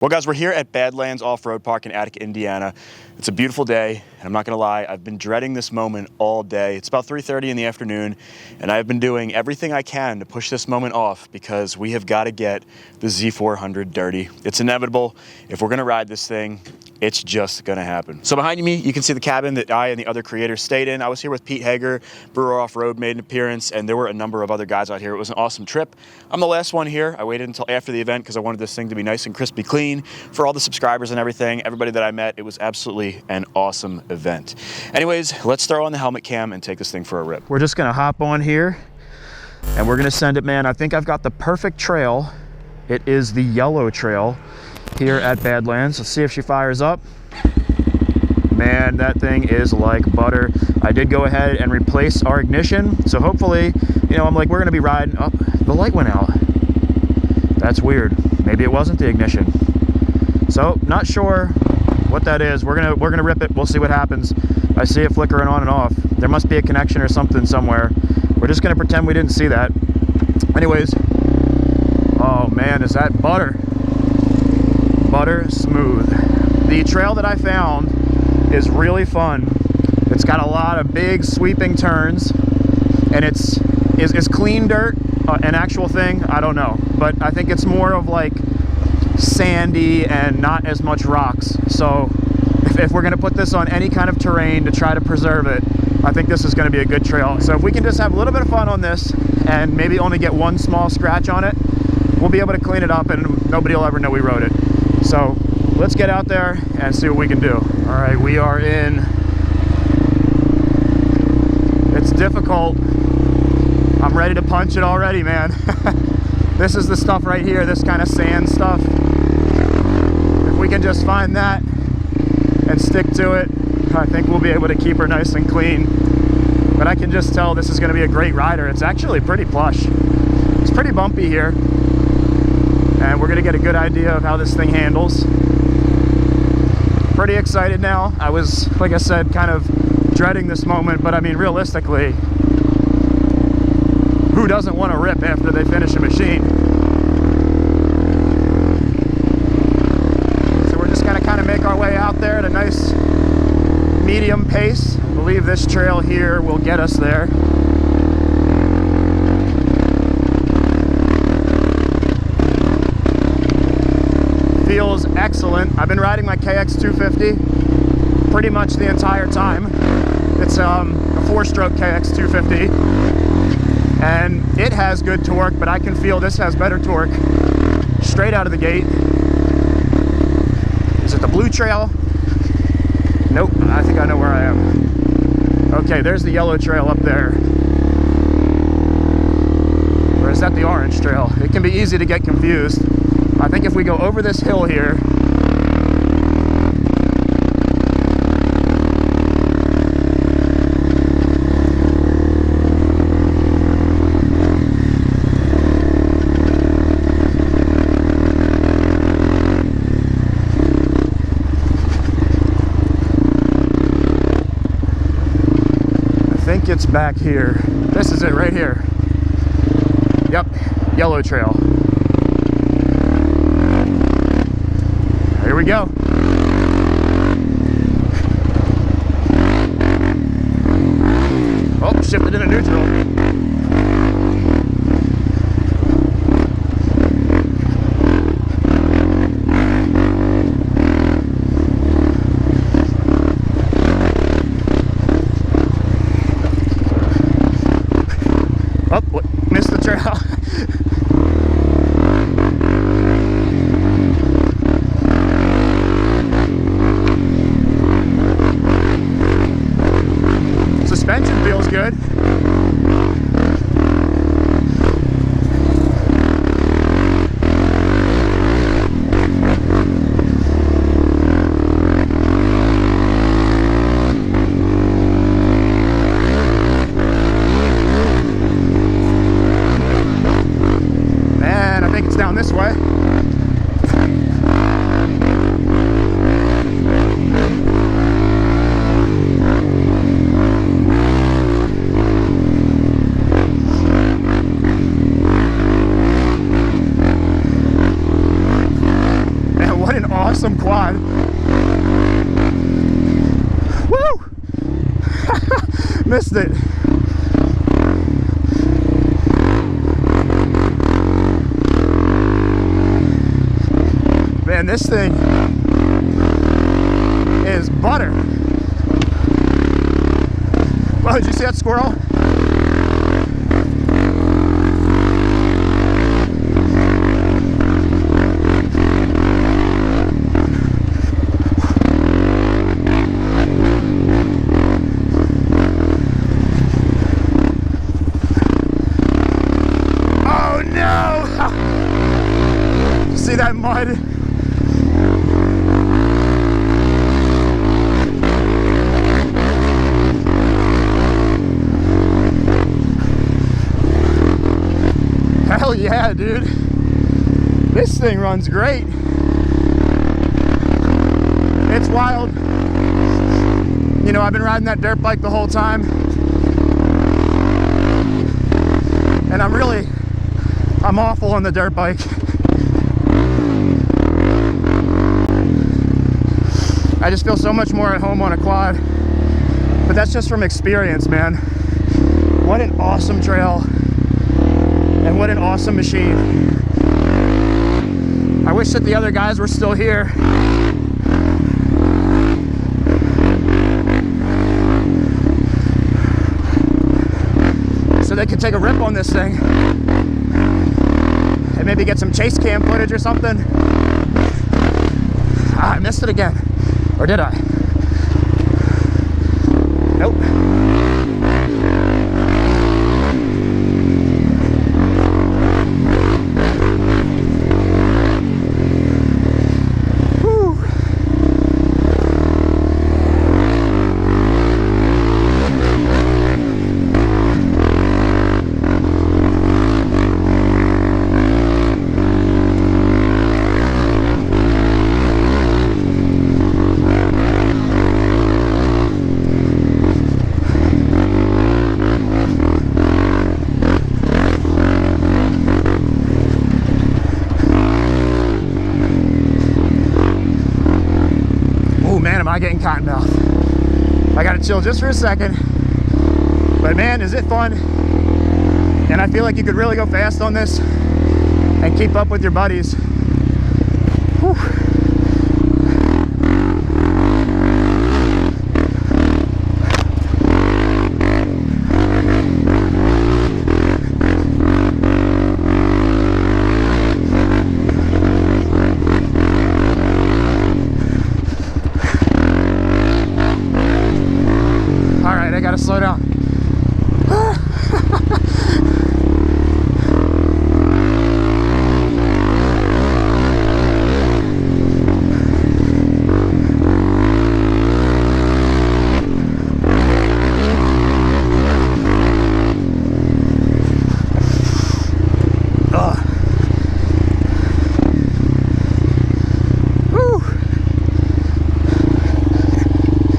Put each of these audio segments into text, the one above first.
Well, guys, we're here at Badlands Off-Road Park in Attica, Indiana. It's a beautiful day, and I'm not gonna lie, I've been dreading this moment all day. It's about 3:30 in the afternoon, and I've been doing everything I can to push this moment off because we have got to get the Z400 dirty. It's inevitable. If we're gonna ride this thing, it's just gonna happen. So behind me, you can see the cabin that I and the other creators stayed in. I was here with Pete Hager, Brewer Off-Road made an appearance, and there were a number of other guys out here. It was an awesome trip. I'm the last one here. I waited until after the event because I wanted this thing to be nice and crispy clean for all the subscribers and everything. Everybody that I met, it was absolutely an awesome event. Anyways, let's throw on the helmet cam and take this thing for a rip. We're just gonna hop on here and we're gonna send it, man. I think I've got the perfect trail. It is the yellow trail here at Badlands. Let's see if she fires up. Man, that thing is like butter. I did go ahead and replace our ignition, so hopefully, you know, I'm like, we're gonna be riding. Oh, the light went out. That's weird. Maybe it wasn't the ignition. So not sure what that is. We're gonna rip it. We'll see what happens. I see it flickering on and off. There must be a connection or something somewhere. We're just gonna pretend we didn't see that. Anyways, oh man, is that butter? Butter smooth. The trail that I found is really fun. It's got a lot of big sweeping turns, and is clean dirt an actual thing? I don't know, but I think it's more of like sandy and not as much rocks. So if we're gonna put this on any kind of terrain to try to preserve it, I think this is gonna be a good trail. So if we can just have a little bit of fun on this and maybe only get one small scratch on it, we'll be able to clean it up and nobody will ever know we rode it. So let's get out there and see what we can do. All right, we are in. It's difficult. I'm ready to punch it already, man. This is the stuff right here, this kind of sand stuff. If we can just find that and stick to it, I think we'll be able to keep her nice and clean. But I can just tell this is gonna be a great rider. It's actually pretty plush. It's pretty bumpy here. And we're gonna get a good idea of how this thing handles. Pretty excited now. I was, like I said, kind of dreading this moment, but I mean, realistically, who doesn't want to rip after they finish a machine? So we're just gonna kind of make our way out there at a nice medium pace. I believe this trail here will get us there. Feels excellent. I've been riding my KX250 pretty much the entire time. It's a 4-stroke KX250 and it has good torque, but I can feel this has better torque straight out of the gate. Is it the blue trail? Nope, I think I know where I am. Okay, there's the yellow trail up there. Or is that the orange trail? It can be easy to get confused. I think if we go over this hill here, I think it's back here. This is it right here. Yep, yellow trail. Here we go. Oh, shifted into neutral. Oh, missed the trail. Suspension feels good. awesome quad. Woo! Missed it. Man, this thing is butter. Whoa, did you see that squirrel? Oh no! See that mud? Hell yeah, dude. This thing runs great. It's wild. You know, I've been riding that dirt bike the whole time. And I'm awful on the dirt bike. I just feel so much more at home on a quad. But that's just from experience, man. What an awesome trail. And what an awesome machine. I wish that the other guys were still here. So they could take a rip on this thing. And maybe get some chase cam footage or something. Ah, I missed it again. Or did I? Nope. Am I getting cotton mouth? I gotta chill just for a second. But man, is it fun. And I feel like you could really go fast on this and keep up with your buddies. Whew. I gotta slow down.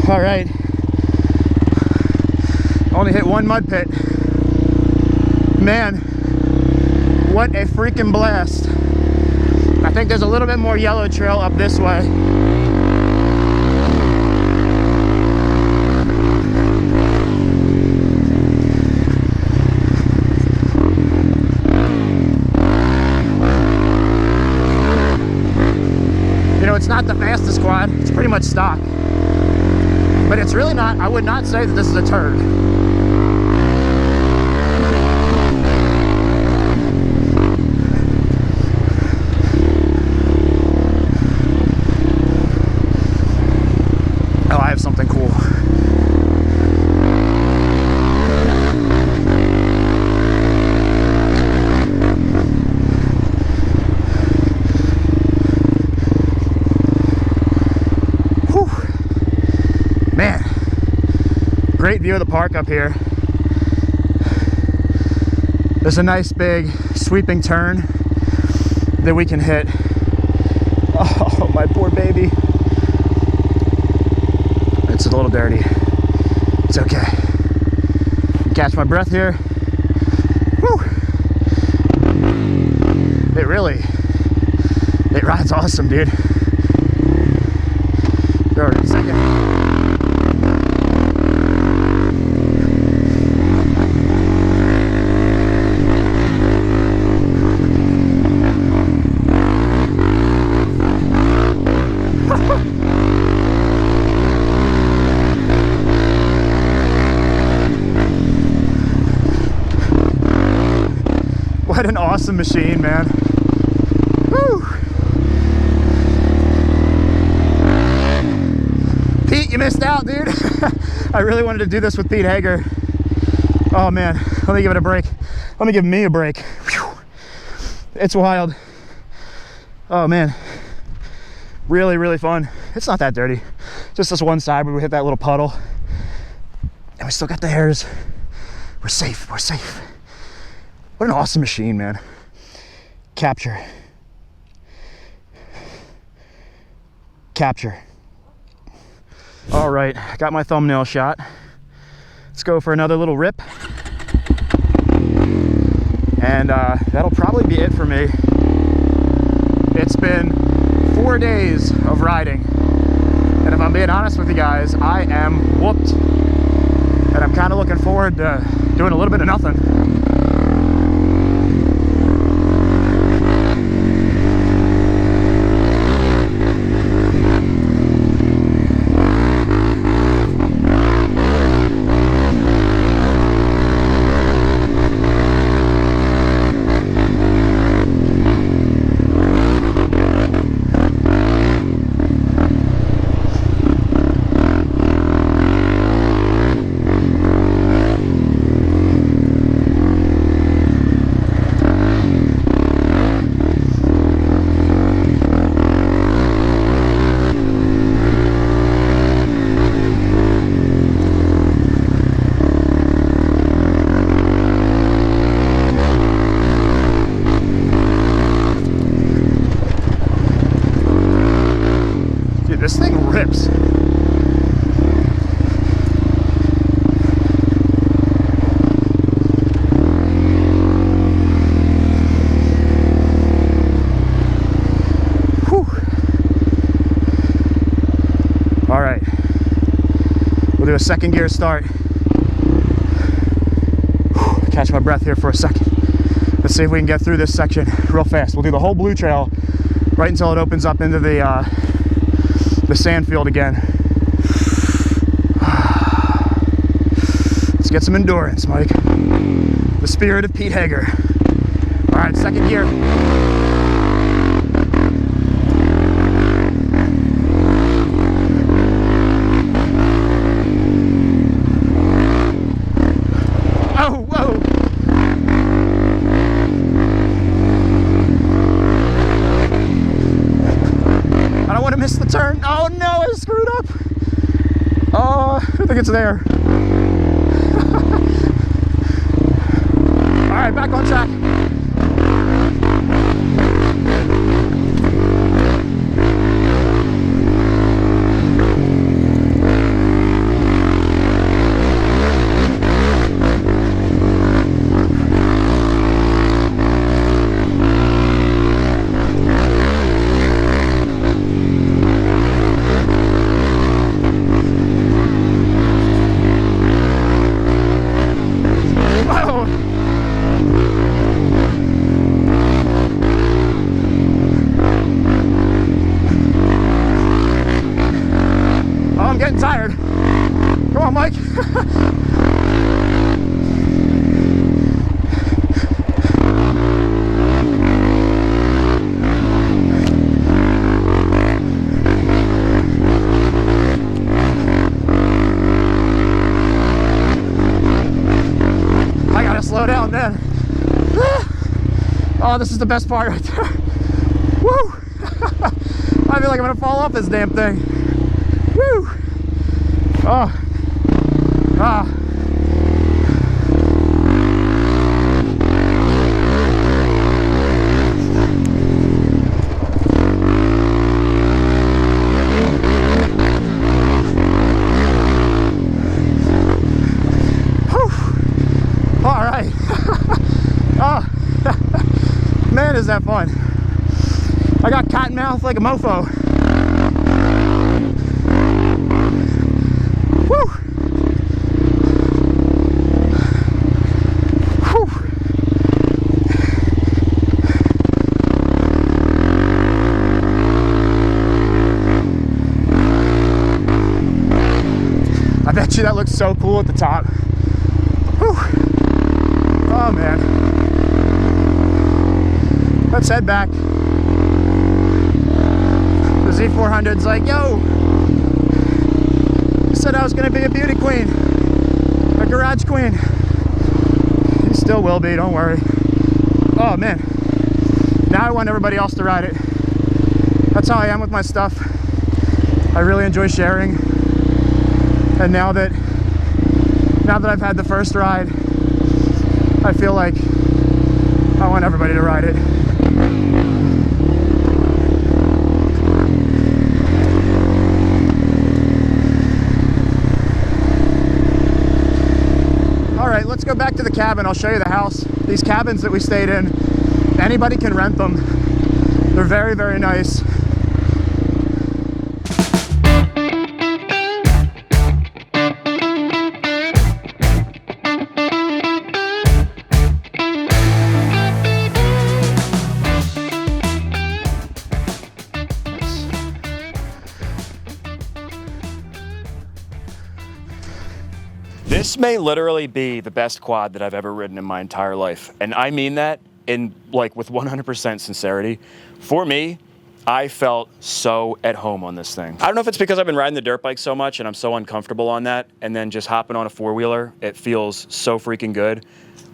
All right. Only hit one mud pit. Man, what a freaking blast. I think there's a little bit more yellow trail up this way. You know, it's not the fastest quad. It's pretty much stock. But it's really not, I would not say that this is a turd. Oh, I have something cool. Man, great view of the park up here. There's a nice big sweeping turn that we can hit. Oh, my poor baby. It's a little dirty. It's okay. Catch my breath here. Woo! It rides awesome, dude. or second. What an awesome machine, man. Woo. Pete, you missed out, dude. I really wanted to do this with Pete Hager. Oh man, let me give it a break. Let me give me a break. Whew. It's wild. Oh man, really, really fun. It's not that dirty. Just this one side where we hit that little puddle. And we still got the hairs. We're safe, we're safe. What an awesome machine, man. Capture. Capture. All right, got my thumbnail shot. Let's go for another little rip. And that'll probably be it for me. It's been 4 days of riding. And if I'm being honest with you guys, I am whooped. And I'm kind of looking forward to doing a little bit of nothing. This thing rips. Whew. All right, we'll do a second gear start. Whew. Catch my breath here for a second. Let's see if we can get through this section real fast. We'll do the whole blue trail right until it opens up into the sand field again. Let's get some endurance, Mike. The spirit of Pete Hager. All right, second gear. Oh, whoa. I don't want to miss the turn. Oh no, I screwed up. Oh, I think it's there. All right, back on track. Tired. Come on, Mike. I gotta slow down then. Oh, this is the best part right there. Woo! I feel like I'm gonna fall off this damn thing. Woo! Oh, ah. Whew. All right. Oh, man, is that fun. I got cotton mouth like a mofo. Especially that looks so cool at the top. Whew. Oh man. Let's head back. The Z400's like, yo, you said I was gonna be a beauty queen, a garage queen. You still will be, don't worry. Oh man, now I want everybody else to ride it. That's how I am with my stuff. I really enjoy sharing. And now that I've had the first ride, I feel like I want everybody to ride it. All right, let's go back to the cabin. I'll show you the house. These cabins that we stayed in, anybody can rent them. They're very, very nice. This may literally be the best quad that I've ever ridden in my entire life. And I mean that in like with 100% sincerity. For me, I felt so at home on this thing. I don't know if it's because I've been riding the dirt bike so much and I'm so uncomfortable on that, and then just hopping on a four-wheeler, it feels so freaking good,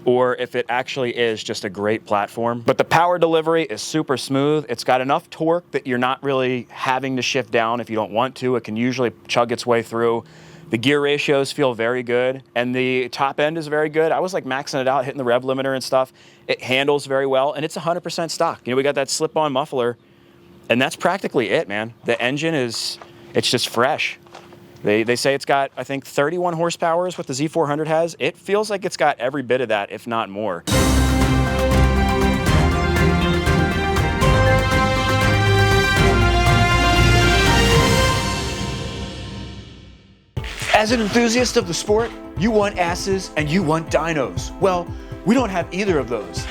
or if it actually is just a great platform. But the power delivery is super smooth. It's got enough torque that you're not really having to shift down if you don't want to. It can usually chug its way through. The gear ratios feel very good, and the top end is very good. I was like maxing it out, hitting the rev limiter and stuff. It handles very well, and it's 100% stock. You know, we got that slip-on muffler, and that's practically it, man. The engine it's just fresh. They say it's got, I think, 31 horsepower is what the Z400 has. It feels like it's got every bit of that, if not more. As an enthusiast of the sport, you want asses and you want dynos. Well, we don't have either of those.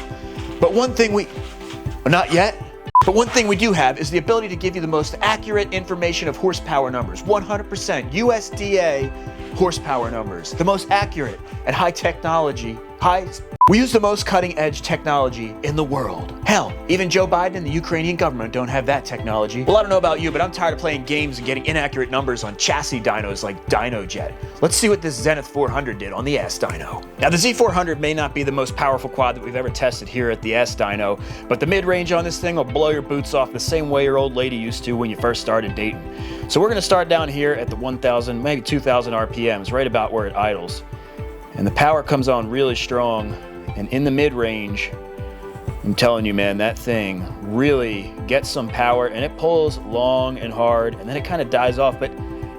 But one thing not yet, but one thing we do have is the ability to give you the most accurate information of horsepower numbers. 100% USDA horsepower numbers. The most accurate and high technology, we use the most cutting edge technology in the world. Hell, even Joe Biden and the Ukrainian government don't have that technology. Well, I don't know about you, but I'm tired of playing games and getting inaccurate numbers on chassis dynos like DynoJet. Let's see what this Z400 did on the S Dyno. Now, the Z400 may not be the most powerful quad that we've ever tested here at the S Dyno, but the mid-range on this thing will blow your boots off the same way your old lady used to when you first started dating. So we're gonna start down here at the 1,000, maybe 2,000 RPMs, right about where it idles. And the power comes on really strong. And in the mid-range, I'm telling you, man, that thing really gets some power, and it pulls long and hard, and then it kind of dies off. But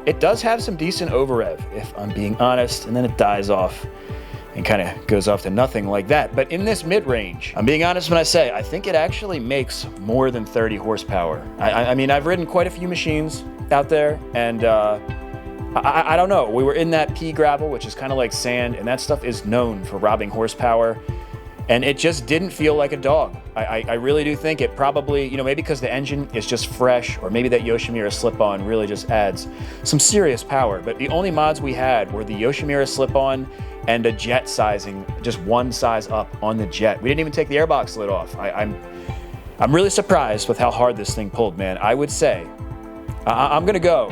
it does have some decent over-rev, if I'm being honest, and then it dies off and kind of goes off to nothing like that. But in this mid-range, I'm being honest when I say, I think it actually makes more than 30 horsepower. I mean, I've ridden quite a few machines out there, and I don't know. We were in that pea gravel, which is kind of like sand, and that stuff is known for robbing horsepower. And it just didn't feel like a dog. I really do think it probably, you know, maybe because the engine is just fresh, or maybe that Yoshimura slip-on really just adds some serious power. But the only mods we had were the Yoshimura slip-on and a jet sizing, just one size up on the jet. We didn't even take the airbox lid off. I'm really surprised with how hard this thing pulled, man. I would say, I'm gonna go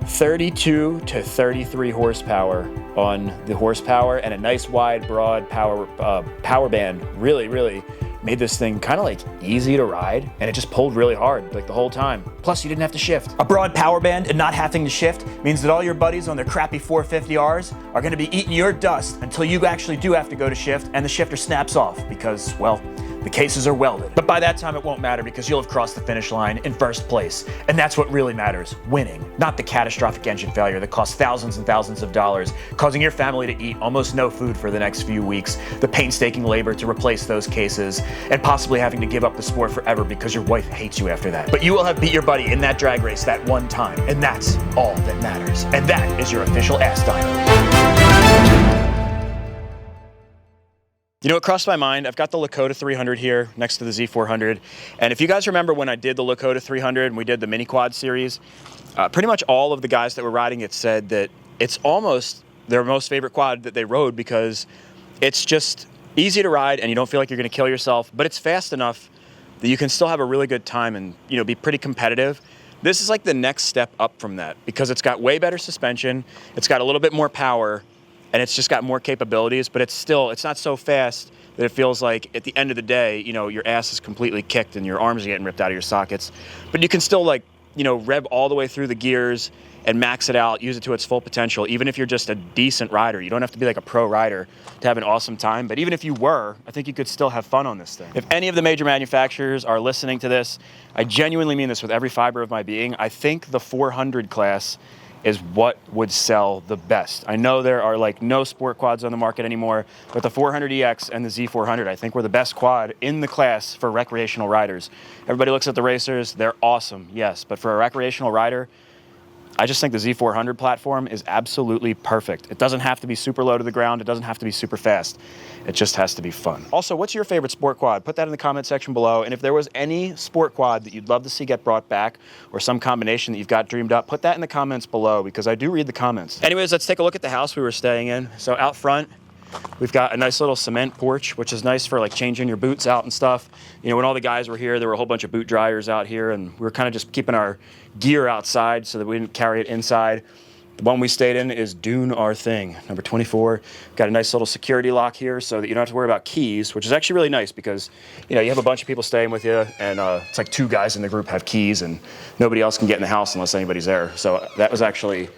32 to 33 horsepower on the horsepower, and a nice wide broad power band really made this thing kind of like easy to ride, and it just pulled really hard like the whole time. Plus, you didn't have to shift. A broad power band and not having to shift means that all your buddies on their crappy 450Rs are going to be eating your dust until you actually do have to go to shift and the shifter snaps off because, well, the cases are welded. But by that time, it won't matter because you'll have crossed the finish line in first place. And that's what really matters, winning, not the catastrophic engine failure that costs thousands and thousands of dollars, causing your family to eat almost no food for the next few weeks, the painstaking labor to replace those cases, and possibly having to give up the sport forever because your wife hates you after that. But you will have beat your buddy in that drag race that one time, and that's all that matters. And that is your official ass dyno. You know, it crossed my mind. I've got the Lakota 300 here next to the Z400. And if you guys remember when I did the Lakota 300 and we did the mini quad series, pretty much all of the guys that were riding it said that it's almost their most favorite quad that they rode because it's just easy to ride and you don't feel like you're going to kill yourself, but it's fast enough that you can still have a really good time and, you know, be pretty competitive. This is like the next step up from that because it's got way better suspension, it's got a little bit more power, and it's just got more capabilities, but it's not so fast that it feels like at the end of the day, you know, your ass is completely kicked and your arms are getting ripped out of your sockets. But you can still, like, you know, rev all the way through the gears and max it out, use it to its full potential, even if you're just a decent rider. You don't have to be like a pro rider to have an awesome time, but even if you were, I think you could still have fun on this thing. If any of the major manufacturers are listening to this, I genuinely mean this with every fiber of my being, I think the 400 class is what would sell the best. I know there are like no sport quads on the market anymore, but the 400EX and the Z400, I think, were the best quad in the class for recreational riders. Everybody looks at the racers, they're awesome, yes, but for a recreational rider, I just think the Z400 platform is absolutely perfect. It doesn't have to be super low to the ground. It doesn't have to be super fast. It just has to be fun. Also, what's your favorite sport quad? Put that in the comment section below. And if there was any sport quad that you'd love to see get brought back or some combination that you've got dreamed up, put that in the comments below because I do read the comments. Anyways, let's take a look at the house we were staying in. So out front, we've got a nice little cement porch, which is nice for like changing your boots out and stuff. You know, when all the guys were here, there were a whole bunch of boot dryers out here, and we were kind of just keeping our gear outside so that we didn't carry it inside. The one we stayed in is Doing Our Thing, number 24. Got a nice little security lock here so that you don't have to worry about keys, which is actually really nice because, you know, you have a bunch of people staying with you, and it's like 2 guys in the group have keys, and nobody else can get in the house unless anybody's there. So that was actually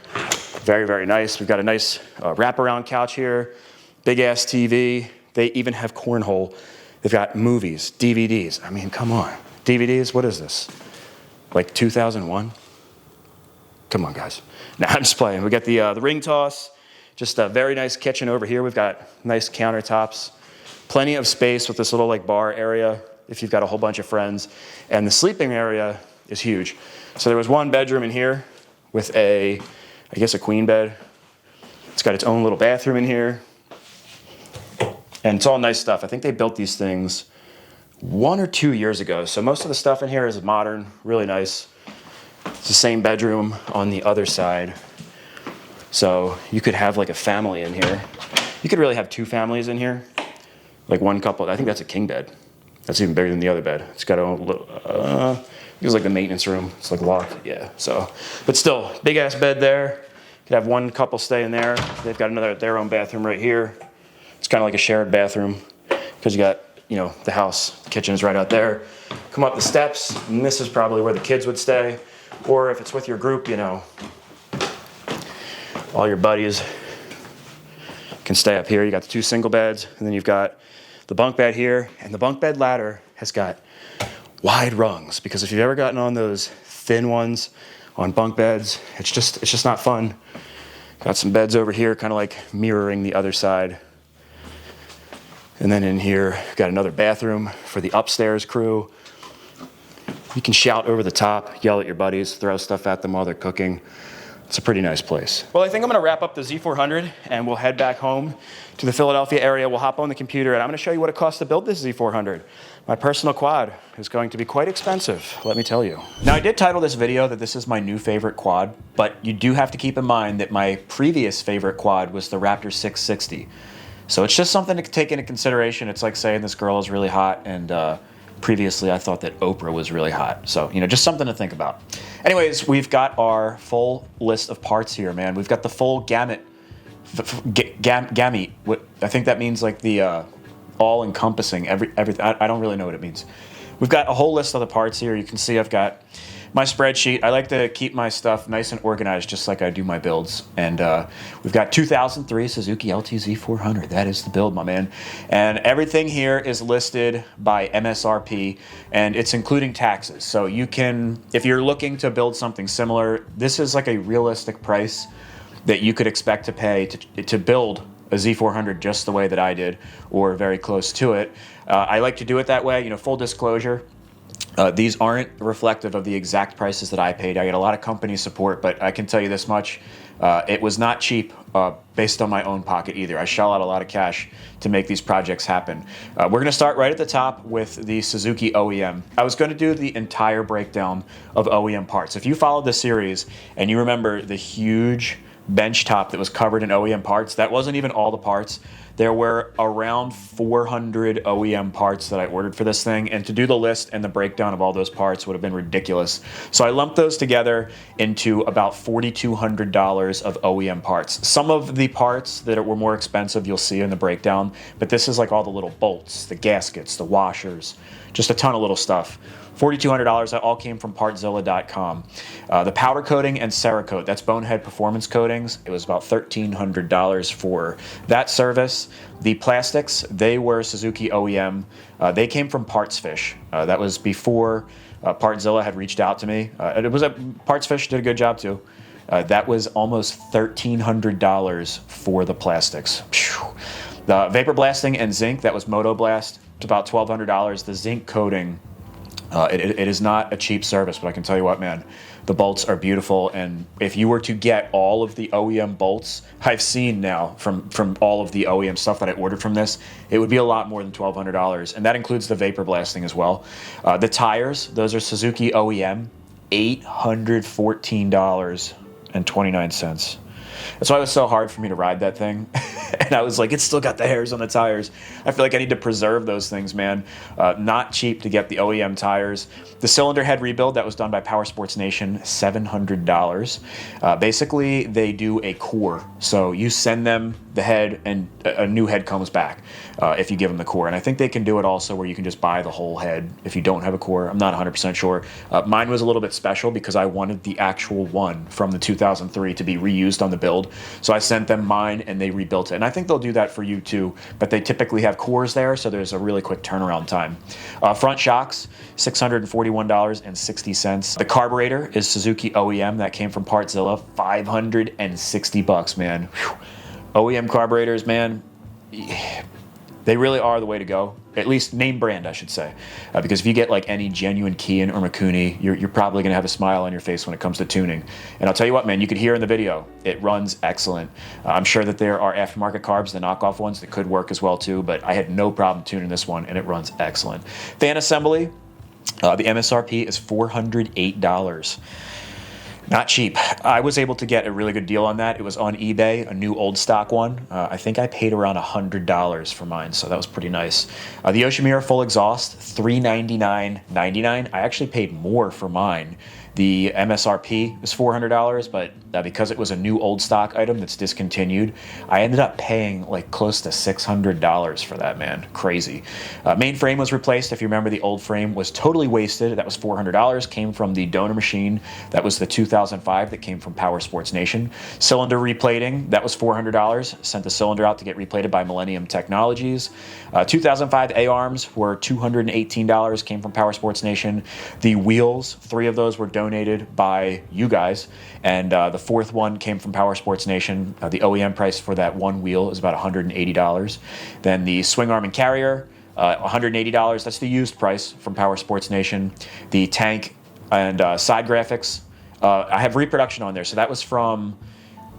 very, very nice. We've got a nice wraparound couch here. Big ass TV. They even have cornhole. They've got movies, DVDs. I mean, come on. DVDs, what is this? Like 2001? Come on, guys. Nah, I'm just playing. We got the ring toss. Just a very nice kitchen over here. We've got nice countertops. Plenty of space with this little like bar area if you've got a whole bunch of friends. And the sleeping area is huge. So there was one bedroom in here with I guess a queen bed. It's got its own little bathroom in here. And it's all nice stuff. I think they built these things 1 or 2 years ago. So most of the stuff in here is modern, really nice. It's the same bedroom on the other side. So you could have like a family in here. You could really have 2 families in here. Like one couple. I think that's a king bed. That's even bigger than the other bed. It's got a little, it was like the maintenance room. It's like locked, yeah. So, but still, big ass bed there. You could have one couple stay in there. They've got their own bathroom right here. It's kind of like a shared bathroom because you got, you know, the house, the kitchen is right out there. Come up the steps, and this is probably where the kids would stay. Or if it's with your group, you know, all your buddies can stay up here. You got the 2 single beds, and then you've got the bunk bed here, and the bunk bed ladder has got wide rungs because if you've ever gotten on those thin ones on bunk beds, it's just not fun. Got some beds over here, kind of like mirroring the other side. And then in here, got another bathroom for the upstairs crew. You can shout over the top, yell at your buddies, throw stuff at them while they're cooking. It's a pretty nice place. Well, I think I'm gonna wrap up the Z400 and we'll head back home to the Philadelphia area. We'll hop on the computer and I'm gonna show you what it costs to build this Z400. My personal quad is going to be quite expensive, let me tell you. Now, I did title this video that this is my new favorite quad, but you do have to keep in mind that my previous favorite quad was the Raptor 660. So it's just something to take into consideration. It's like saying this girl is really hot and previously I thought that Oprah was really hot. So, you know, just something to think about. Anyways, we've got our full list of parts here, man. We've got the full gamut. Gamete. I think that means like the all-encompassing, everything. I don't really know what it means. We've got a whole list of the parts here. You can see I've got my spreadsheet. I like to keep my stuff nice and organized just like I do my builds. And we've got 2003 Suzuki LTZ 400. That is the build, my man. And everything here is listed by MSRP and it's including taxes. So you can, if you're looking to build something similar, this is like a realistic price that you could expect to pay to build a Z400 just the way that I did or very close to it. I like to do it that way, you know, full disclosure. These aren't reflective of the exact prices that I paid. I get a lot of company support, but I can tell you this much. It was not cheap based on my own pocket either. I shell out a lot of cash to make these projects happen. We're going to start right at the top with the Suzuki OEM. I was going to do the entire breakdown of OEM parts. If you followed the series and you remember the huge bench top that was covered in OEM parts. That wasn't even all the parts. There were around 400 OEM parts that I ordered for this thing, and to do the list and the breakdown of all those parts would have been ridiculous. So I lumped those together into about $4,200 of OEM parts. Some of the parts that were more expensive you'll see in the breakdown, but this is like all the little bolts, the gaskets, the washers, just a ton of little stuff. $4,200, that all came from partzilla.com. The powder coating and Cerakote, that's Bonehead Performance Coatings. It was about $1,300 for that service. The plastics, they were Suzuki OEM. They came from PartsFish. That was before Partzilla had reached out to me. PartsFish did a good job too. That was almost $1,300 for the plastics. Phew. The vapor blasting and zinc, that was Moto Blast. It's about $1,200. The zinc coating, it is not a cheap service, but I can tell you what, man, the bolts are beautiful. And if you were to get all of the OEM bolts I've seen now from all of the OEM stuff that I ordered from this, it would be a lot more than $1,200. And that includes the vapor blasting as well. The tires, those are Suzuki OEM, $814.29. That's why it was so hard for me to ride that thing. And I was like, it's still got the hairs on the tires. I feel like I need to preserve those things, man. Not cheap to get the OEM tires. The cylinder head rebuild, that was done by Power Sports Nation, $700. Basically, they do a core. So you send them the head and a new head comes back if you give them the core. And I think they can do it also where you can just buy the whole head if you don't have a core. I'm not 100% sure. Mine was a little bit special because I wanted the actual one from the 2003 to be reused on the build. So I sent them mine and they rebuilt it. And I think they'll do that for you too, but they typically have cores there, so there's a really quick turnaround time. Front shocks, $641.60. The carburetor is Suzuki OEM. That came from Partzilla, $560, man. Whew. OEM carburetors, man, they really are the way to go. At least name brand, I should say. Because if you get like any genuine Kian or Mikuni, you're probably going to have a smile on your face when it comes to tuning. And I'll tell you what, man, you could hear in the video, it runs excellent. I'm sure that there are aftermarket carbs, the knockoff ones, that could work as well too, but I had no problem tuning this one, and it runs excellent. Fan assembly, the MSRP is $408. Not cheap. I was able to get a really good deal on that. It was on eBay, a new old stock one. I think I paid around $100 for mine, so that was pretty nice. The Yoshimura full exhaust, $399.99. I actually paid more for mine. The MSRP is $400, but because it was a new old stock item that's discontinued, I ended up paying like close to $600 for that, man. Crazy. Main frame was replaced. If you remember, the old frame was totally wasted. That was $400. Came from the donor machine. That was the 2005 that came from Power Sports Nation. Cylinder replating, that was $400. Sent the cylinder out to get replated by Millennium Technologies. 2005 A-arms were $218. Came from Power Sports Nation. The wheels, 3 of those were donated by you guys, and the 4th one came from Power Sports Nation. The OEM price for that one wheel is about $180. Then the swing arm and carrier, $180. That's the used price from Power Sports Nation. The tank and side graphics, I have reproduction on there, so that was from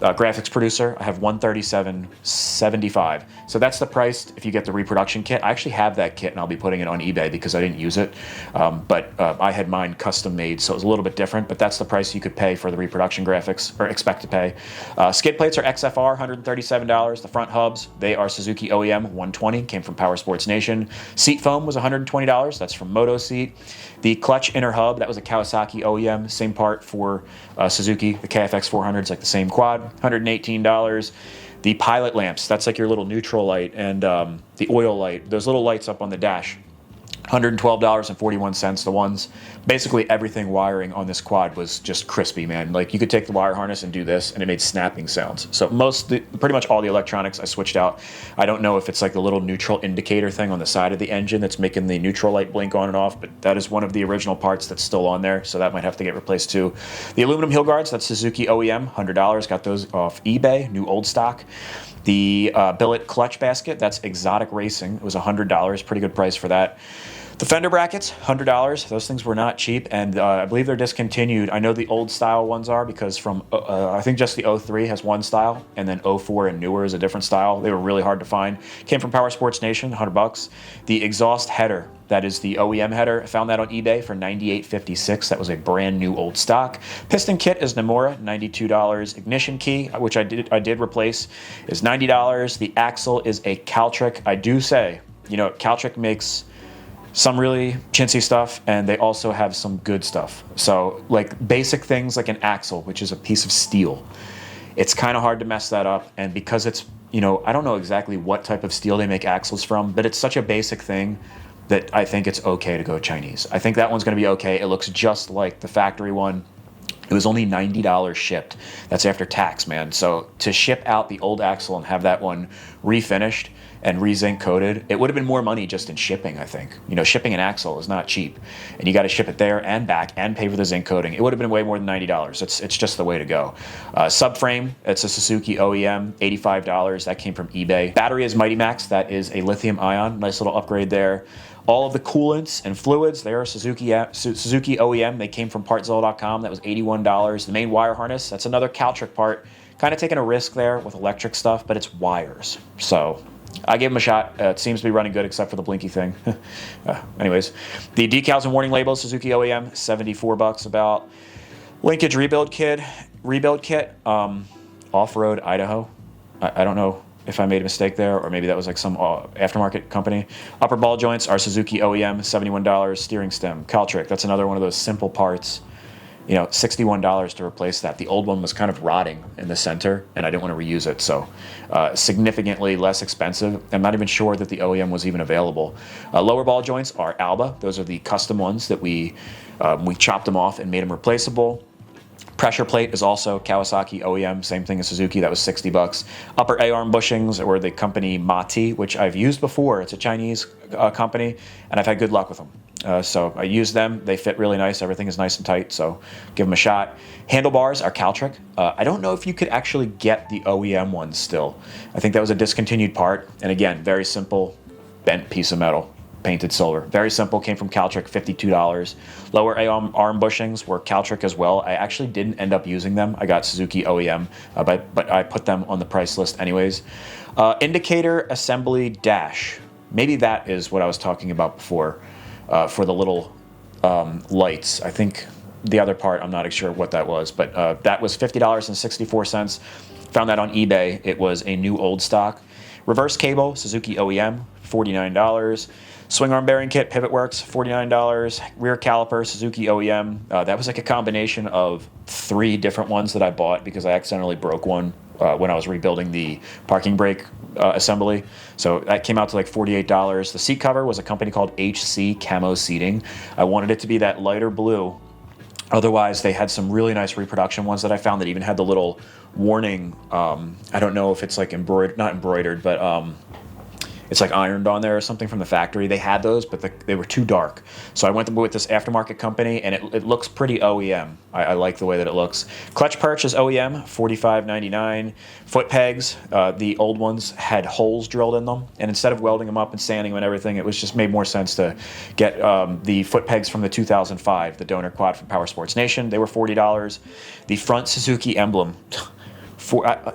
graphics producer. I have $137.75. So that's the price if you get the reproduction kit. I actually have that kit and I'll be putting it on eBay because I didn't use it. But I had mine custom made, so it was a little bit different, but that's the price you could pay for the reproduction graphics, or expect to pay. Skid plates are XFR, $137. The front hubs, they are Suzuki OEM, $120, came from Power Sports Nation. Seat foam was $120, that's from Moto Seat. The clutch inner hub, that was a Kawasaki OEM, same part for Suzuki. The KFX 400 is like the same quad, $118. The pilot lamps, that's like your little neutral light, and the oil light, those little lights up on the dash, $112.41. The ones, basically everything wiring on this quad was just crispy, man. Like you could take the wire harness and do this and it made snapping sounds. So pretty much all the electronics I switched out. I don't know if it's like the little neutral indicator thing on the side of the engine that's making the neutral light blink on and off, but that is one of the original parts that's still on there, so that might have to get replaced too. The aluminum heel guards, that's Suzuki OEM, $100. Got those off eBay, new old stock. The billet clutch basket, that's Exotic Racing. It was $100, pretty good price for that. The fender brackets, $100. Those things were not cheap, and I believe they're discontinued. I know the old style ones are, because from I think just the 03 has one style, and then 04 and newer is a different style. They were really hard to find. Came from Power Sports Nation, $100. The exhaust header, that is the OEM header, I found that on eBay for $98.56. That was a brand new old stock. Piston kit is Nomura, $92. Ignition key, which I did replace, is $90. The axle is a Caltrick. I do say, you know, Caltrick makes some really chintzy stuff, and they also have some good stuff. So like basic things like an axle, which is a piece of steel, it's kind of hard to mess that up. And because it's, you know, I don't know exactly what type of steel they make axles from, but it's such a basic thing that I think it's okay to go Chinese. I think that one's gonna be okay. It looks just like the factory one. It was only $90 shipped. That's after tax, man. So to ship out the old axle and have that one refinished and re-zinc coated, it would have been more money just in shipping, I think. You know, shipping an axle is not cheap, and you got to ship it there and back and pay for the zinc coating. It would have been way more than $90. It's just the way to go. Subframe, it's a Suzuki OEM, $85. That came from eBay. Battery is Mighty Max. That is a lithium ion. Nice little upgrade there. All of the coolants and fluids, they are Suzuki OEM. They came from partzilla.com. That was $81. The main wire harness, that's another Caltrick part. Kind of taking a risk there with electric stuff, but it's wires. So I gave them a shot. It seems to be running good except for the blinky thing. Anyways, the decals and warning labels, Suzuki OEM, $74 about. Linkage rebuild kit, Off-Road Idaho. I don't know if I made a mistake there, or maybe that was like some aftermarket company. Upper ball joints are Suzuki OEM, $71. Steering stem, Caltrick. That's another one of those simple parts. You know, $61 to replace that. The old one was kind of rotting in the center, and I didn't want to reuse it, so significantly less expensive. I'm not even sure that the OEM was even available. Lower ball joints are Alba. Those are the custom ones that we chopped them off and made them replaceable. Pressure plate is also Kawasaki OEM, same thing as Suzuki. That was $60. Upper A-arm bushings were the company Mati, which I've used before. It's a Chinese company, and I've had good luck with them. So I used them. They fit really nice. Everything is nice and tight, so give them a shot. Handlebars are Caltrick. I don't know if you could actually get the OEM ones still. I think that was a discontinued part. And again, very simple, bent piece of metal, painted silver. Very simple, came from Caltrick, $52. Lower arm bushings were Caltrick as well. I actually didn't end up using them. I got Suzuki OEM, but I put them on the price list anyways. Indicator assembly dash. Maybe that is what I was talking about before. For the little lights. I think the other part, I'm not sure what that was, but that was $50.64. Found that on eBay. It was a new old stock. Reverse cable, Suzuki OEM, $49. Swing arm bearing kit, Pivot Works, $49. Rear caliper, Suzuki OEM. That was like a combination of 3 different ones that I bought because I accidentally broke one when I was rebuilding the parking brake assembly. So that came out to like $48. The seat cover was a company called HC Camo Seating. I wanted it to be that lighter blue. Otherwise, they had some really nice reproduction ones that I found that even had the little warning. I don't know if it's like not embroidered, but it's like ironed on there or something from the factory. They had those, but they were too dark. So I went with this aftermarket company, and it looks pretty OEM. I like the way that it looks. Clutch perch is OEM, $45.99. Foot pegs, the old ones had holes drilled in them, and instead of welding them up and sanding them and everything, it was just made more sense to get the foot pegs from the 2005, the donor quad from Power Sports Nation. They were $40. The front Suzuki emblem,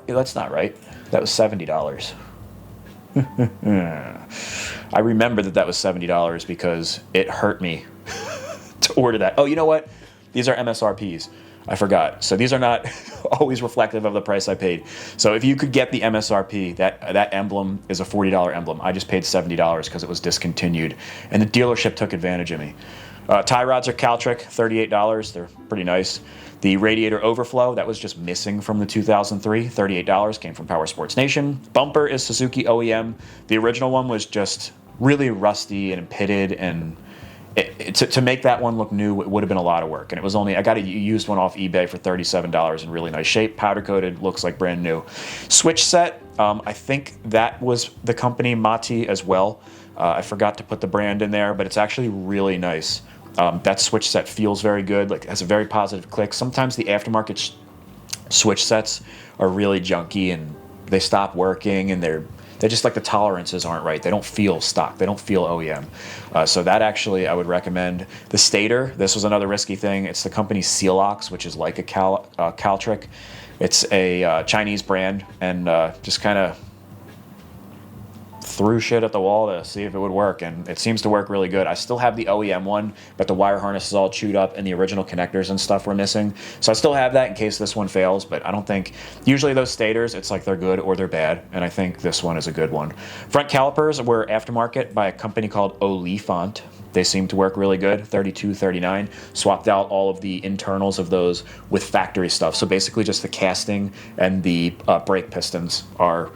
that's not right. That was $70. I remember that was $70 because it hurt me to order that. Oh, you know what? These are MSRPs. I forgot. So these are not always reflective of the price I paid. So if you could get the MSRP, that emblem is a $40 emblem. I just paid $70 because it was discontinued, and the dealership took advantage of me. Tie rods are Caltrick, $38. They're pretty nice. The radiator overflow, that was just missing from the 2003, $38, came from Power Sports Nation. Bumper is Suzuki OEM. The original one was just really rusty and pitted, and to make that one look new, it would have been a lot of work. And it was I got a used one off eBay for $37 in really nice shape, powder coated, looks like brand new. Switch set, I think that was the company Mati as well. I forgot to put the brand in there, but it's actually really nice. That switch set feels very good, like it has a very positive click. Sometimes the aftermarket switch sets are really junky and they stop working and they're They just like the tolerances aren't right. They don't feel stock. They don't feel OEM. So that actually I would recommend. The stator, this was another risky thing. It's the company Sealox, which is like a Caltric. It's a Chinese brand, and just kind of threw shit at the wall to see if it would work, and it seems to work really good. I still have the OEM one, but the wire harness is all chewed up and the original connectors and stuff were missing. So I still have that in case this one fails, but I don't think, usually those stators, it's like they're good or they're bad, and I think this one is a good one. Front calipers were aftermarket by a company called Olifant. They seem to work really good, 32, 39. Swapped out all of the internals of those with factory stuff. So basically just the casting and the brake pistons are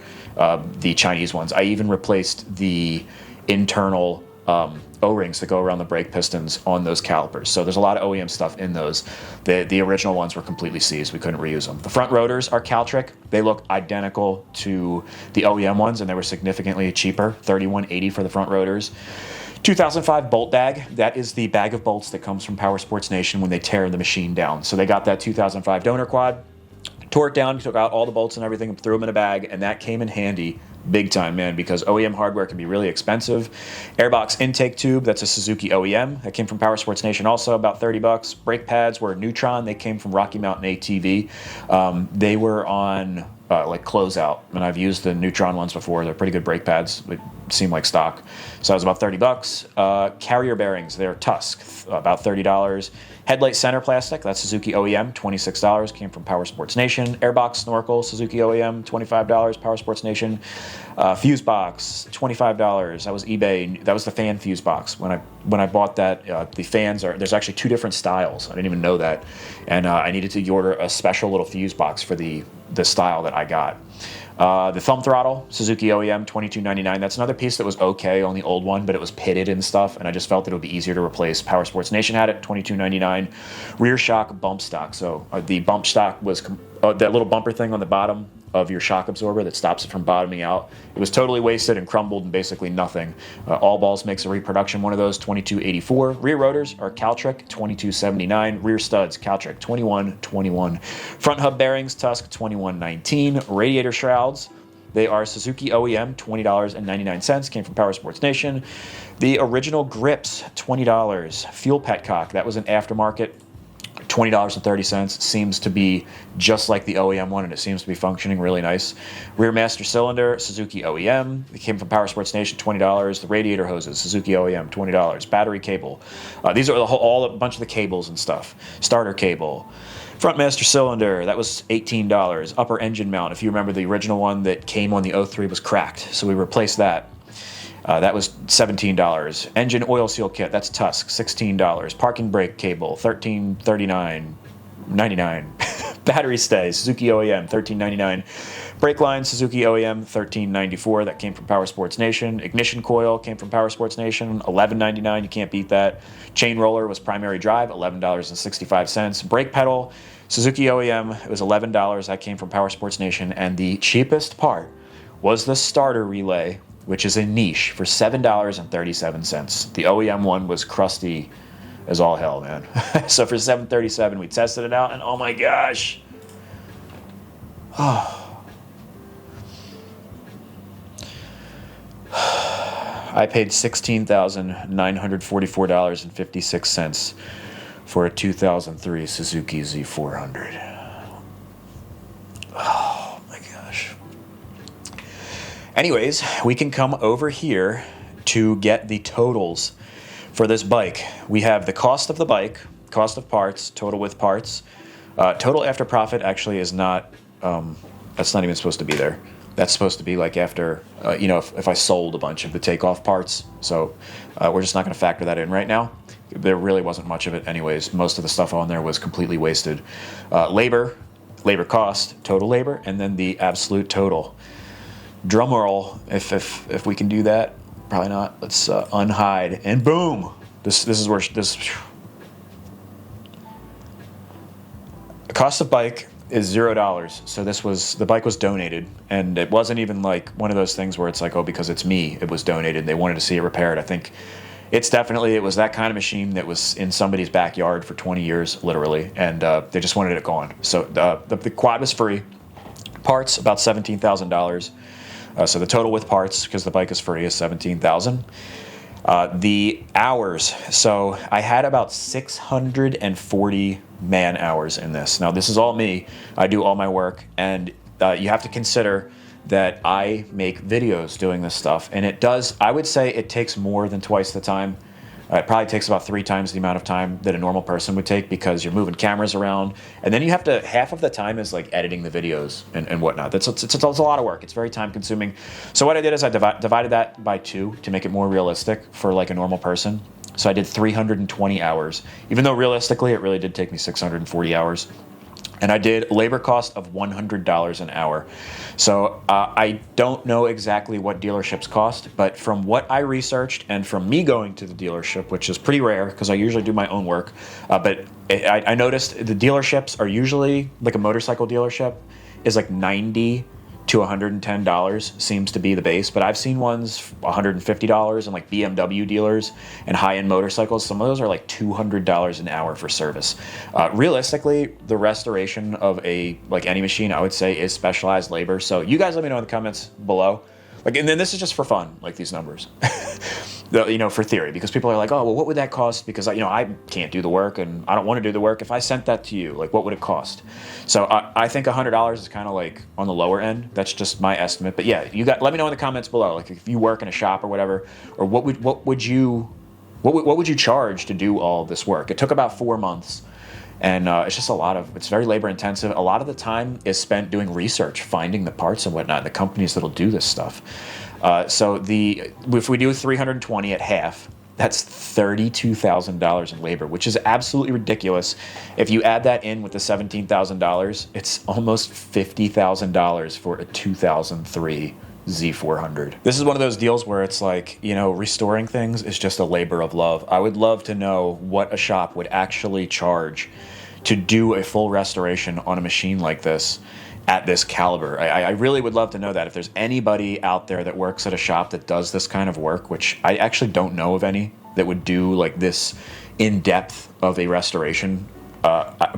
the Chinese ones. I even replaced the internal O-rings that go around the brake pistons on those calipers. So there's a lot of OEM stuff in those. The original ones were completely seized. We couldn't reuse them. The front rotors are Caltric. They look identical to the OEM ones, and they were significantly cheaper, $31.80 for the front rotors. 2005 bolt bag. That is the bag of bolts that comes from Power Sports Nation when they tear the machine down. So they got that 2005 donor quad, tore it down, took out all the bolts and everything, and threw them in a bag, and that came in handy big time, man, because OEM hardware can be really expensive. Airbox intake tube, that's a Suzuki OEM. That came from Power Sports Nation also, about 30 bucks. Brake pads were Neutron. They came from Rocky Mountain ATV. They were on like closeout, and I've used the Neutron ones before. They're pretty good brake pads. They seem like stock. So that was about 30 bucks. Carrier bearings, they're Tusk, about $30. Headlight center plastic, that's Suzuki OEM, $26, came from Power Sports Nation. Airbox snorkel, Suzuki OEM, $25, Power Sports Nation. Fuse box, $25, that was eBay. That was the fan fuse box. When I bought that, the fans there's actually two different styles. I didn't even know that. And I needed to order a special little fuse box for the style that I got. The thumb throttle, Suzuki OEM, $22.99. That's another piece that was okay on the old one, but it was pitted and stuff, and I just felt that it would be easier to replace. Power Sports Nation had it, $22.99. Rear shock bump stock. So the bump stock was that little bumper thing on the bottom of your shock absorber that stops it from bottoming out. It was totally wasted and crumbled and basically nothing. All Balls makes a reproduction one of those, $22.84. Rear rotors are Caltric, $22.79. Rear studs, Caltric, $21.21. Front hub bearings, Tusk, $21.19. Radiator shrouds, they are Suzuki OEM, $20.99. Came from Power Sports Nation. The original grips, $20. Fuel petcock, that was an aftermarket, $20.30. Seems to be just like the OEM one, and it seems to be functioning really nice. Rear master cylinder, Suzuki OEM. It came from Power Sports Nation, $20. The radiator hoses, Suzuki OEM, $20. Battery cable. These are a bunch of the cables and stuff. Starter cable. Front master cylinder, that was $18. Upper engine mount, if you remember the original one that came on the 03 was cracked, so we replaced that. That was $17. Engine oil seal kit, that's Tusk, $16. Parking brake cable, $13.39.99. Battery stay, Suzuki OEM, $13.99. Brake line, Suzuki OEM, $13.94. That came from Power Sports Nation. Ignition coil came from Power Sports Nation, $11.99. You can't beat that. Chain roller was primary drive, $11.65. Brake pedal, Suzuki OEM, it was $11. That came from Power Sports Nation. And the cheapest part was the starter relay, which is a niche, for $7.37. The OEM one was crusty as all hell, man. So for $7.37, we tested it out, and oh my gosh. I paid $16,944.56 for a 2003 Suzuki Z400. Oh my gosh. Anyways, we can come over here to get the totals for this bike. We have the cost of the bike, cost of parts, total with parts. Total after profit actually is not, that's not even supposed to be there. That's supposed to be like after, if I sold a bunch of the takeoff parts. So we're just not going to factor that in right now. There really wasn't much of it anyways. Most of the stuff on there was completely wasted. Labor cost, total labor, and then the absolute total. Drum roll, if we can do that. Probably not. Let's unhide, and boom. This is where this. The cost of bike is $0. So the bike was donated, and it wasn't even like one of those things where it's like, oh, because it's me, it was donated. They wanted to see it repaired. I think it was that kind of machine that was in somebody's backyard for 20 years, literally, and they just wanted it gone. So the quad was free. Parts about $17,000. So the total with parts, because the bike is free, is 17,000. The hours, so I had about 640 man hours in this. Now this is all me. I do all my work, and you have to consider that I make videos doing this stuff, and it does, I would say it takes more than twice the time. It probably takes about 3 times the amount of time that a normal person would take, because you're moving cameras around, and then you have to, half of the time is like editing the videos and whatnot. It's a lot of work. It's very time consuming. So what I did is I divided that by 2 to make it more realistic for like a normal person. So I did 320 hours, even though realistically it really did take me 640 hours. And I did a labor cost of $100 an hour. So I don't know exactly what dealerships cost, but from what I researched and from me going to the dealership, which is pretty rare because I usually do my own work, but I noticed the dealerships are usually, like a motorcycle dealership, is like $90 to $110 seems to be the base, but I've seen ones $150, and like BMW dealers and high-end motorcycles, some of those are like $200 an hour for service. Realistically, the restoration of like any machine, I would say, is specialized labor. So you guys let me know in the comments below. Like, and then this is just for fun, like these numbers. You know, for theory, because people are like, oh, well, what would that cost? Because, you know, I can't do the work and I don't want to do the work. If I sent that to you, like, what would it cost? So I think $100 is kind of like on the lower end. That's just my estimate. But yeah, let me know in the comments below, like if you work in a shop or whatever, or what would you charge to do all this work? It took about 4 months. And it's just it's very labor intensive. A lot of the time is spent doing research, finding the parts and whatnot, the companies that'll do this stuff. So if we do 320 at half, that's $32,000 in labor, which is absolutely ridiculous. If you add that in with the $17,000, it's almost $50,000 for a 2003 Z400. This is one of those deals where it's like, you know, restoring things is just a labor of love. I would love to know what a shop would actually charge to do a full restoration on a machine like this at this caliber. I really would love to know that. If there's anybody out there that works at a shop that does this kind of work, which I actually don't know of any that would do like this in-depth of a restoration,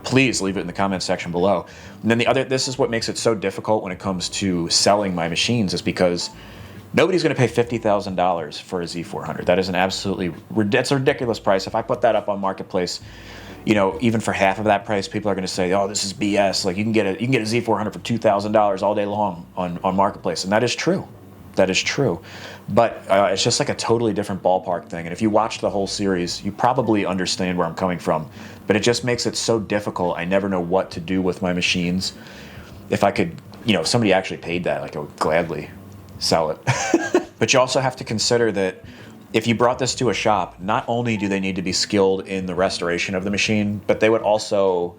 please leave it in the comments section below. And then this is what makes it so difficult when it comes to selling my machines, is because nobody's going to pay $50,000 for a Z400. That is that's a ridiculous price. If I put that up on Marketplace, you know, even for half of that price, people are going to say, "Oh, this is BS." Like you can get a Z400 for $2,000 all day long on Marketplace, and that is true. That is true. But it's just like a totally different ballpark thing. And if you watch the whole series, you probably understand where I'm coming from. But it just makes it so difficult. I never know what to do with my machines. If I could, you know, if somebody actually paid that, like I would gladly sell it. But you also have to consider that if you brought this to a shop, not only do they need to be skilled in the restoration of the machine, but they would also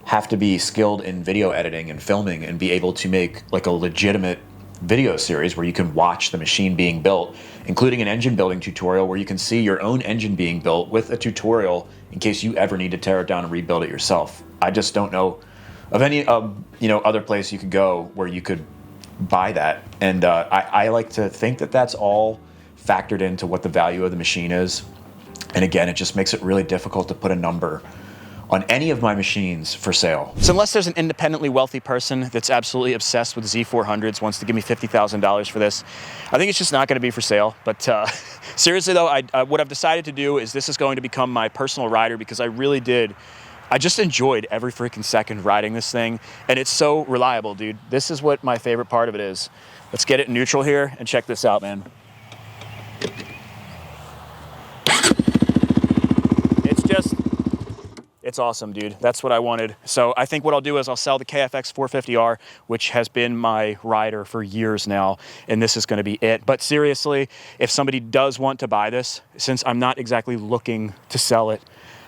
have to be skilled in video editing and filming and be able to make like a legitimate video series where you can watch the machine being built, including an engine building tutorial where you can see your own engine being built with a tutorial in case you ever need to tear it down and rebuild it yourself. I just don't know of any you know, other place you could go where you could buy that. And I like to think that that's all factored into what the value of the machine is. And again, it just makes it really difficult to put a number on any of my machines for sale. So unless there's an independently wealthy person that's absolutely obsessed with Z400s, wants to give me $50,000 for this, I think it's just not gonna be for sale. But seriously though, what I've decided to do is this is going to become my personal rider, because I just enjoyed every freaking second riding this thing, and it's so reliable, dude. This is what my favorite part of it is. Let's get it in neutral here and check this out, man. It's awesome, dude. That's what I wanted. So I think what I'll do is I'll sell the KFX 450R, which has been my rider for years now, and this is gonna be it. But seriously, if somebody does want to buy this, since I'm not exactly looking to sell it,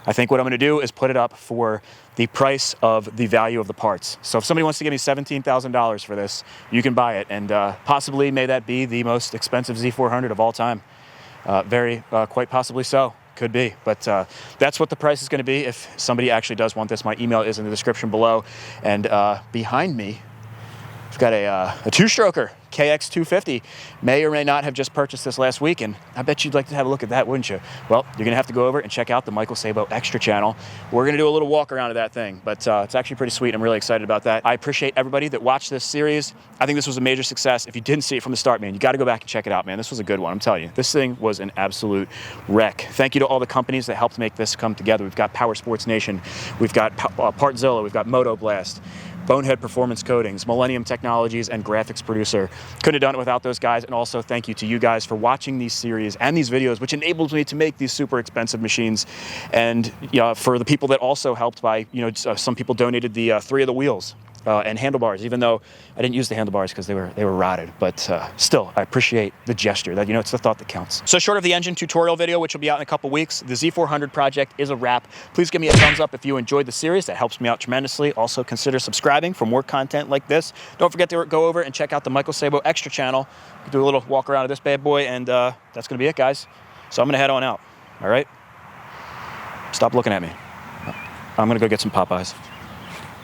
I think what I'm gonna do is put it up for the price of the value of the parts. So if somebody wants to give me $17,000 for this, you can buy it, and possibly may that be the most expensive Z400 of all time. Quite possibly so. Could be, but that's what the price is going to be if somebody actually does want this. My email is in the description below, and behind me We've got a two-stroker, KX250. May or may not have just purchased this last week, and I bet you'd like to have a look at that, wouldn't you? Well, you're gonna have to go over and check out the Michael Sabo Extra channel. We're gonna do a little walk around of that thing, but it's actually pretty sweet. I'm really excited about that. I appreciate everybody that watched this series. I think this was a major success. If you didn't see it from the start, man, you gotta go back and check it out, man. This was a good one, I'm telling you. This thing was an absolute wreck. Thank you to all the companies that helped make this come together. We've got Power Sports Nation, we've got Partzilla, we've got Moto Blast, Bonehead Performance Coatings, Millennium Technologies, and Graphics Producer. Couldn't have done it without those guys. And also thank you to you guys for watching these series and these videos, which enabled me to make these super expensive machines. And for the people that also helped by, some people donated the 3 of the wheels and handlebars, even though I didn't use the handlebars because they were rotted. But still, I appreciate the gesture. That it's the thought that counts. So short of the engine tutorial video, which will be out in a couple weeks, the Z400 project is a wrap. Please give me a thumbs up if you enjoyed the series. That helps me out tremendously. Also consider subscribing for more content like this. Don't forget to go over and check out the Michael Sabo Extra channel. Do a little walk around of this bad boy, and that's gonna be it, guys. So I'm gonna head on out. All right? Stop looking at me. I'm gonna go get some Popeyes.